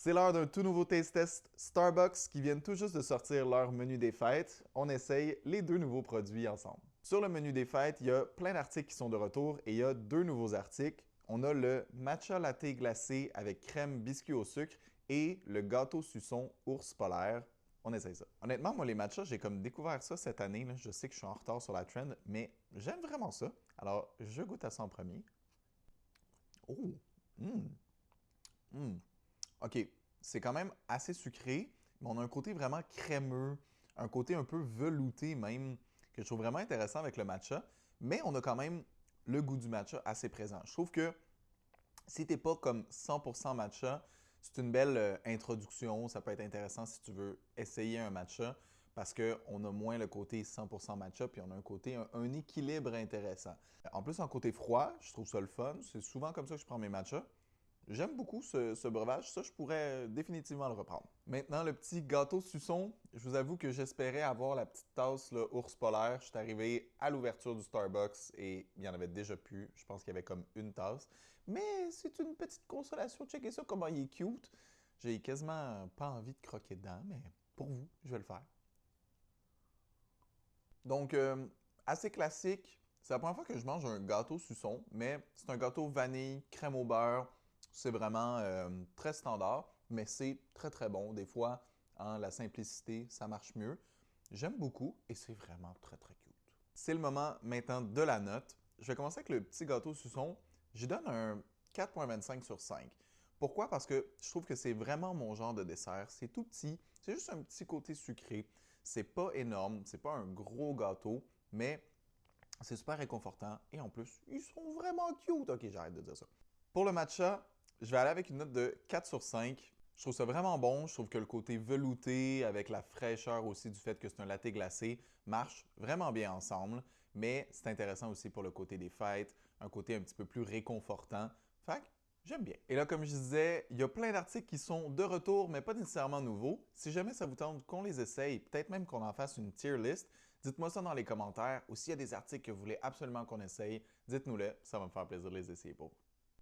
C'est l'heure d'un tout nouveau taste test Starbucks qui viennent tout juste de sortir leur menu des fêtes. On essaye les deux nouveaux produits ensemble. Sur le menu des fêtes, il y a plein d'articles qui sont de retour et il y a deux nouveaux articles. On a le matcha latte glacé avec crème biscuit au sucre et le gâteau suçon ours polaire. On essaye ça. Honnêtement, moi, les matchas, j'ai comme découvert ça cette année. Là. Je sais que je suis en retard sur la trend, mais j'aime vraiment ça. Alors, je goûte à ça en premier. Oh! Hum! Hum! OK, c'est quand même assez sucré, mais on a un côté vraiment crémeux, un côté un peu velouté même, que je trouve vraiment intéressant avec le matcha, mais on a quand même le goût du matcha assez présent. Je trouve que si t'es pas comme 100% matcha, c'est une belle introduction, ça peut être intéressant si tu veux essayer un matcha, parce qu'on a moins le côté 100% matcha, puis on a un côté, un équilibre intéressant. En plus, en côté froid, je trouve ça le fun, c'est souvent comme ça que je prends mes matchas. J'aime beaucoup ce breuvage, ça je pourrais définitivement le reprendre. Maintenant, le petit gâteau suçon, je vous avoue que j'espérais avoir la petite tasse là, ours polaire. Je suis arrivé à l'ouverture du Starbucks et il y en avait déjà plus. Je pense qu'il y avait comme une tasse. Mais c'est une petite consolation. Checkez ça, comment il est cute. J'ai quasiment pas envie de croquer dedans, mais pour vous, je vais le faire. Donc, assez classique. C'est la première fois que je mange un gâteau suçon, mais c'est un gâteau vanille, crème au beurre. C'est vraiment très standard, mais c'est très très bon. Des fois, hein, la simplicité, ça marche mieux. J'aime beaucoup et c'est vraiment très très cute. C'est le moment maintenant de la note. Je vais commencer avec le petit gâteau suçon. Je donne un 4,25 sur 5. Pourquoi? Parce que je trouve que c'est vraiment mon genre de dessert. C'est tout petit, c'est juste un petit côté sucré. C'est pas énorme, c'est pas un gros gâteau, mais c'est super réconfortant et en plus, ils sont vraiment cute. Ok, j'arrête de dire ça. Pour le matcha, je vais aller avec une note de 4 sur 5. Je trouve ça vraiment bon. Je trouve que le côté velouté avec la fraîcheur aussi du fait que c'est un latte glacé marche vraiment bien ensemble. Mais c'est intéressant aussi pour le côté des fêtes, un côté un petit peu plus réconfortant. Fait que j'aime bien. Et là, comme je disais, il y a plein d'articles qui sont de retour, mais pas nécessairement nouveaux. Si jamais ça vous tente qu'on les essaye, peut-être même qu'on en fasse une tier list, dites-moi ça dans les commentaires. Ou s'il y a des articles que vous voulez absolument qu'on essaye, dites-nous-les. Ça va me faire plaisir de les essayer pour vous.